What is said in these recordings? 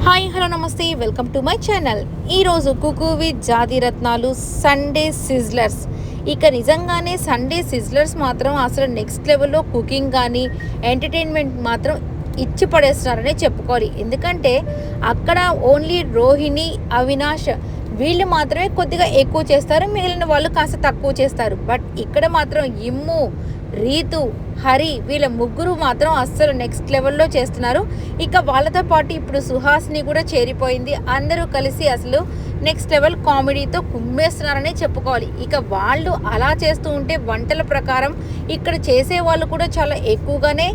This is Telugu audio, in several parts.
హాయ్ హలో నమస్తే వెల్కమ్ టు మై ఛానల్. ఈరోజు కుకు విత్ జాతి రత్నాలు సండే సిజ్లర్స్. ఇక నిజంగానే సండే సిజ్లర్స్ మాత్రం అసలు నెక్స్ట్ లెవెల్లో కుకింగ్ కానీ ఎంటర్టైన్మెంట్ మాత్రం ఇచ్చి పడేస్తున్నారనే చెప్పుకోవాలి. ఎందుకంటే అక్కడ ఓన్లీ రోహిణి, అవినాష్ వీళ్ళు మాత్రమే కొద్దిగా ఎక్కువ చేస్తారు, మిగిలిన వాళ్ళు కాస్త తక్కువ చేస్తారు. బట్ ఇక్కడ మాత్రం ఇమ్ము, రీతు, హరి వీళ్ళ ముగ్గురు మాత్రం అస్సలు నెక్స్ట్ లెవెల్లో చేస్తున్నారు. ఇక వాళ్ళతో పాటు ఇప్పుడు సుహాస్ని కూడా చేరిపోయింది. అందరూ కలిసి అసలు నెక్స్ట్ లెవెల్ కామెడీతో కుమ్మేస్తున్నారనే చెప్పుకోవాలి. ఇక వాళ్ళు అలా చేస్తూ ఉంటే వంటల ప్రకారం ఇక్కడ చేసే వాళ్ళు కూడా చాలా ఎక్కువగానే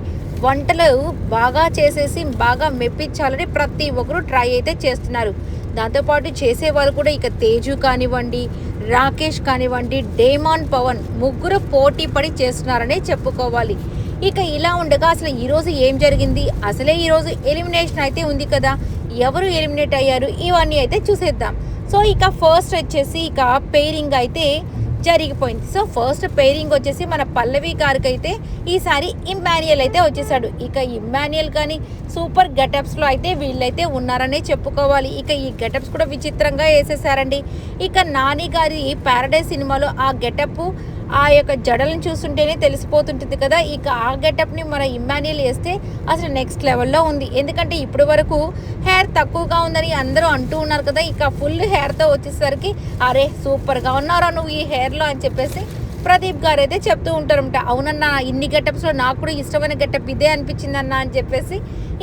వంటలు బాగా చేసేసి బాగా మెప్పించాలని ప్రతి ఒక్కరు ట్రై అయితే చేస్తున్నారు. దాంతోపాటు చేసేవాళ్ళు కూడా ఇక తేజు కానివ్వండి, రాకేష్ కానివ్వండి, డేమాన్, పవన్ ముగ్గురు పోటీ పడి చేస్తున్నారనే చెప్పుకోవాలి. ఇక ఇలా ఉండగా అసలు ఈరోజు ఏం జరిగింది, అసలే ఈరోజు ఎలిమినేషన్ అయితే ఉంది కదా, ఎవరు ఎలిమినేట్ అయ్యారు ఇవన్నీ అయితే చూసేద్దాం. సో ఇక ఫస్ట్ వచ్చేసి ఇక పేరింగ్ అయితే జరిగిపోయింది. సో ఫస్ట్ పేరింగ్ వచ్చేసి మన పల్లవి గారికి అయితే ఈసారి ఇమ్మాన్యుయల్ అయితే వచ్చేసాడు. ఇక ఇమ్మాన్యుయల్ కానీ సూపర్ గెటప్స్లో అయితే వీళ్ళైతే ఉన్నారనే చెప్పుకోవాలి. ఇక ఈ గెటప్స్ కూడా విచిత్రంగా వేసేసారండి. ఇక నాని గారి ప్యారడైజ్ సినిమాలో ఆ గెటప్, ఆ యొక్క జడలను చూస్తుంటేనే తెలిసిపోతుంటుంది కదా. ఇక ఆ గెటప్ని మన ఇమ్మాన్యుయల్ వేస్తే అసలు నెక్స్ట్ లెవెల్లో ఉంది. ఎందుకంటే ఇప్పటి వరకు హెయిర్ తక్కువగా ఉందని అందరూ అంటూ ఉన్నారు కదా. ఇక ఫుల్ హెయిర్తో వచ్చేసరికి అరే సూపర్గా ఉన్నారా నువ్వు ఈ హెయిర్లో అని చెప్పేసి ప్రదీప్ గారు అయితే చెప్తూ ఉంటారన్నమాట. అవునన్నా, ఇన్ని గెటప్స్లో నాకు కూడా ఇష్టమైన గెటప్ ఇదే అనిపించిందన్నా అని చెప్పేసి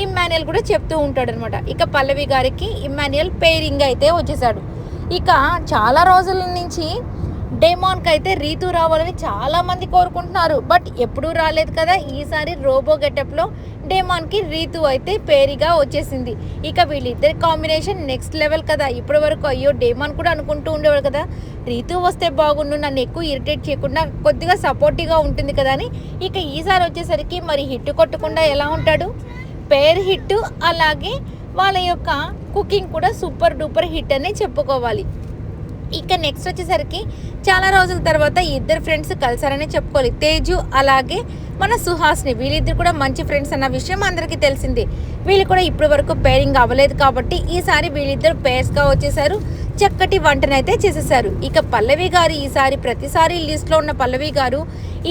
ఇమ్మాన్యుయల్ కూడా చెప్తూ ఉంటాడనమాట. ఇక పల్లవి గారికి ఇమ్మాన్యుయల్ పేరింగ్ అయితే వచ్చేసాడు. ఇక చాలా రోజుల నుంచి డేమాన్కి అయితే రీతు రావాలని చాలామంది కోరుకుంటున్నారు. బట్ ఎప్పుడూ రాలేదు కదా. ఈసారి రోబో గెటప్లో డేమాన్కి రీతు అయితే పేరుగా వచ్చేసింది. ఇక వీళ్ళిద్దరి కాంబినేషన్ నెక్స్ట్ లెవెల్ కదా. ఇప్పటి వరకు అయ్యో డేమాన్ కూడా అనుకుంటూ ఉండేవాడు కదా, రీతు వస్తే బాగుండు, నన్ను ఎక్కువ ఇరిటేట్ చేయకుండా కొద్దిగా సపోర్టివ్గా ఉంటుంది కదా అని. ఇక ఈసారి వచ్చేసరికి మరి హిట్ కొట్టకుండా ఎలా ఉంటాడు, పేరు హిట్, అలాగే వాళ్ళ యొక్క కుకింగ్ కూడా సూపర్ డూపర్ హిట్ అనే చెప్పుకోవాలి. ఇక నెక్స్ట్ వచ్చేసరికి చాలా రోజుల తర్వాత ఇద్దరు ఫ్రెండ్స్ కలిసారనే చెప్పుకోవాలి. తేజు అలాగే మన సుహాస్ని, వీళ్ళిద్దరు కూడా మంచి ఫ్రెండ్స్ అన్న విషయం అందరికీ తెలిసిందే. వీళ్ళు కూడా ఇప్పటి వరకు పేరింగ్ అవ్వలేదు కాబట్టి ఈసారి వీళ్ళిద్దరు పేర్స్గా వచ్చేసారు. చక్కటి వంటనైతే చేసేసారు. ఇక పల్లవి గారు ఈసారి ప్రతిసారి లిస్ట్లో ఉన్న పల్లవి గారు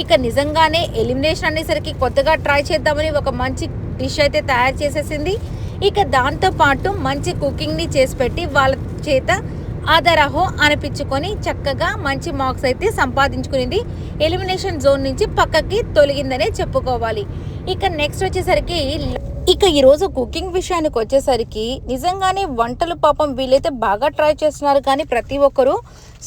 ఇక నిజంగానే ఎలిమినేషన్ అనేసరికి కొత్తగా ట్రై చేద్దామని ఒక మంచి డిష్ అయితే తయారు చేసేసింది. ఇక దాంతోపాటు మంచి కుకింగ్ని చేసి పెట్టి వాళ్ళ చేత ఆదరహో అనిపించుకొని చక్కగా మంచి మార్క్స్ అయితే సంపాదించుకునింది. ఎలిమినేషన్ జోన్ నుంచి పక్కకి తొలగిందనే చెప్పుకోవాలి. ఇక నెక్స్ట్ వచ్చేసరికి ఇక ఈరోజు కుకింగ్ విషయానికి వచ్చేసరికి నిజంగానే వంటలు పాపం వీళ్ళైతే బాగా ట్రై చేస్తున్నారు కానీ ప్రతి ఒక్కరు.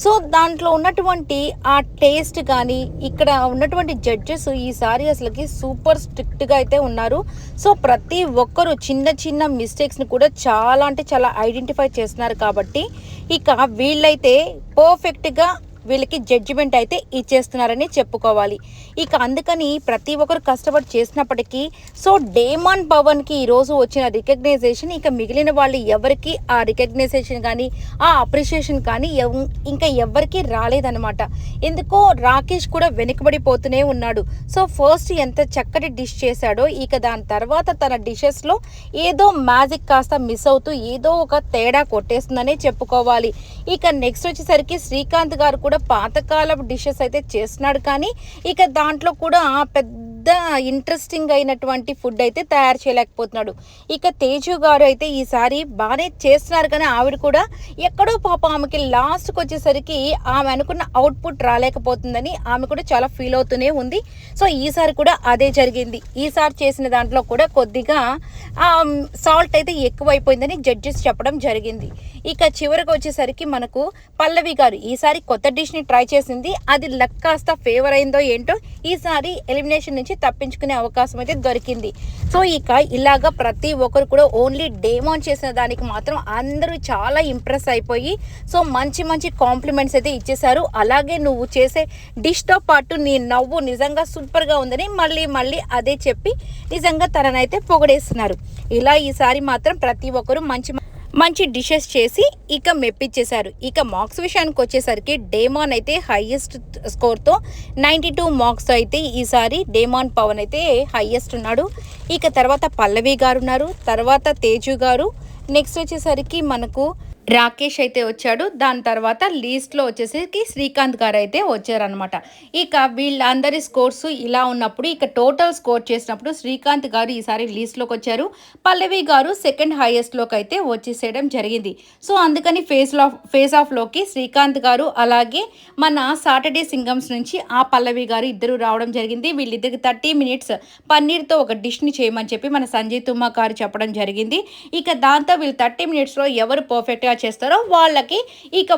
సో దాంట్లో ఉన్నటువంటి ఆ టేస్ట్ కానీ ఇక్కడ ఉన్నటువంటి జడ్జెస్ ఈసారి అసలుకి సూపర్ స్ట్రిక్ట్గా అయితే ఉన్నారు. సో ప్రతి ఒక్కరు చిన్న చిన్న మిస్టేక్స్ని కూడా చాలా అంటే చాలా ఐడెంటిఫై చేస్తున్నారు కాబట్టి ఇక వీళ్ళైతే పర్ఫెక్ట్గా వీళ్ళకి జడ్జిమెంట్ అయితే ఇచ్చేస్తున్నారని చెప్పుకోవాలి. ఇక అందుకని ప్రతి ఒక్కరు కష్టపడి చేసినప్పటికీ సో డేమాన్, పవన్కి ఈరోజు వచ్చిన రికగ్నైజేషన్ ఇక మిగిలిన వాళ్ళు ఎవరికి ఆ రికగ్నైజేషన్ కానీ ఆ అప్రిషియేషన్ కానీ ఇంకా ఎవరికి రాలేదన్నమాట. ఎందుకో రాకేష్ కూడా వెనుకబడిపోతూనే ఉన్నాడు. సో ఫస్ట్ ఎంత చక్కటి డిష్ చేశాడో ఇక దాని తర్వాత తన డిషెస్లో ఏదో మ్యాజిక్ కాస్త మిస్ అవుతూ ఏదో ఒక తేడా కొట్టేస్తుందనే చెప్పుకోవాలి. ఇక నెక్స్ట్ వచ్చేసరికి శ్రీకాంత్ గారు కూడా పాతకాలపు డిషెస్ అయితే చేస్తున్నాడు కానీ ఇక దాంట్లో కూడా పెద్ద ఇంట్రెస్టింగ్ అయినటువంటి ఫుడ్ అయితే తయారు చేయలేకపోతున్నాడు. ఇక తేజు గారు అయితే ఈసారి బాగానే చేస్తున్నారు కానీ ఆవిడ కూడా ఎక్కడో పాప ఆమెకి లాస్ట్కి వచ్చేసరికి ఆమె అనుకున్న అవుట్పుట్ రాలేకపోతుందని ఆమె కూడా చాలా ఫీల్ అవుతూనే ఉంది. సో ఈసారి కూడా అదే జరిగింది. ఈసారి చేసిన దాంట్లో కూడా కొద్దిగా సాల్ట్ అయితే ఎక్కువైపోయిందని జడ్జెస్ చెప్పడం జరిగింది. ఇక చివరికి వచ్చేసరికి మనకు పల్లవి గారు ఈసారి కొత్త డిష్ని ట్రై చేసింది. అది లక్ కాస్త ఫేవర్ అయిందో ఏంటో ఈసారి ఎలిమినేషన్ నుంచి తప్పించుకునే అవకాశం అయితే దొరికింది. సో ఇక ఇలాగా ప్రతి ఒక్కరు కూడా ఓన్లీ డేమాన్ చేసిన దానికి మాత్రం అందరూ చాలా ఇంప్రెస్ అయిపోయి సో మంచి మంచి కాంప్లిమెంట్స్ అయితే ఇచ్చేశారు. అలాగే నువ్వు చేసే డిష్తో పాటు నీ నవ్వు నిజంగా సూపర్గా ఉందని మళ్ళీ మళ్ళీ అదే చెప్పి నిజంగా తననైతే పొగడేస్తున్నారు. ఇలా ఈసారి మాత్రం ప్రతి ఒక్కరు మంచి మంచి డిషెస్ చేసి ఇక మెప్పించేశారు. ఇక మార్క్స్ విషయానికి వచ్చేసరికి డేమాన్ అయితే హైయెస్ట్ స్కోర్తో 92 మార్క్స్ అయితే ఈసారి డేమాన్ పవన్ అయితే హైయెస్ట్ ఉన్నాడు. ఇక తర్వాత పల్లవి గారు ఉన్నారు, తర్వాత తేజు గారు నెక్స్ట్ వచ్చేసరికి మనకు రాకేష్ అయితే వచ్చాడు. దాని తర్వాత లీస్ట్లో వచ్చేసరికి శ్రీకాంత్ గారు అయితే వచ్చారనమాట. ఇక వీళ్ళందరి స్కోర్స్ ఇలా ఉన్నప్పుడు ఇక టోటల్ స్కోర్ చేసినప్పుడు శ్రీకాంత్ గారు ఈసారి లీస్ట్లోకి వచ్చారు. పల్లవి గారు సెకండ్ హైయెస్ట్లోకి అయితే వచ్చేసేయడం జరిగింది. సో అందుకని ఫేస్ ఆఫ్లోకి శ్రీకాంత్ గారు అలాగే మన సాటర్డే సింగమ్స్ నుంచి ఆ పల్లవి గారు ఇద్దరు రావడం జరిగింది. వీళ్ళిద్దరికి 30 మినిట్స్ పన్నీర్తో ఒక డిష్ని చేయమని చెప్పి మన సంజయ్ తుమ్మా గారు చెప్పడం జరిగింది. ఇక దాంతో వీళ్ళు 30 మినిట్స్లో ఎవరు పర్ఫెక్ట్గా చేస్తారో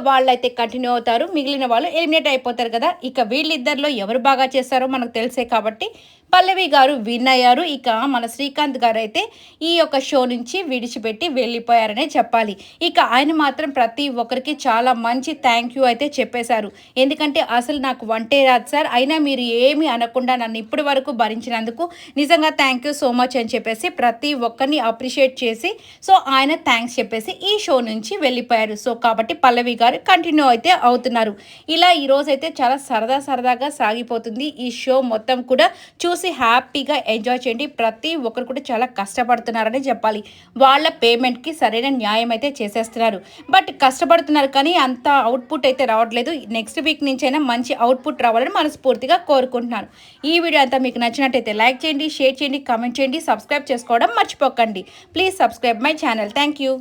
వాళ్ళైతే కంటిన్యూ అవుతారు. మిగిలిన వాళ్ళు ఎలిమినేట్ అయిపోతారు కదా. ఇక వీళ్ళిద్దరిలో ఎవరు బాగా చేస్తారో మనకు తెలిసే కాబట్టి పల్లవి గారు విన్ అయ్యారు. ఇక మన శ్రీకాంత్ గారు అయితే ఈ యొక్క షో నుంచి విడిచిపెట్టి వెళ్ళిపోయారనే చెప్పాలి. ఇక ఆయన మాత్రం ప్రతి ఒక్కరికి చాలా మంచి థ్యాంక్ యూ అయితే చెప్పేశారు. ఎందుకంటే అసలు నాకు వంటే రాదు సార్, అయినా మీరు ఏమీ అనకుండా నన్ను ఇప్పటి వరకు భరించినందుకు నిజంగా థ్యాంక్ యూ సో మచ్ అని చెప్పేసి ప్రతి ఒక్కరిని అప్రిషియేట్ చేసి సో ఆయన థ్యాంక్స్ చెప్పేసి ఈ షో నుంచి వెళ్ళిపోయారు. సో కాబట్టి పల్లవి గారు కంటిన్యూ అయితే అవుతున్నారు. ఇలా ఈరోజైతే చాలా సరదాగా సాగిపోతుంది ఈ షో మొత్తం కూడా. చూసి హ్యాపీగా ఎంజాయ్ చేయండి. ప్రతి ఒక్కరు కూడా చాలా కష్టపడుతున్నారని చెప్పాలి. వాళ్ళ పేమెంట్కి సరైన న్యాయం అయితే చేసేస్తున్నారు. బట్ కష్టపడుతున్నారు కానీ అంత అవుట్పుట్ అయితే రావట్లేదు. నెక్స్ట్ వీక్ నుంచి అయినా మంచి అవుట్పుట్ రావాలని మనస్ఫూర్తిగా కోరుకుంటున్నాను. ఈ వీడియో అంతా మీకు నచ్చినట్టయితే లైక్ చేయండి, షేర్ చేయండి, కామెంట్ చేయండి, సబ్స్క్రైబ్ చేసుకోవడం మర్చిపోకండి. Please subscribe my channel. Thank you.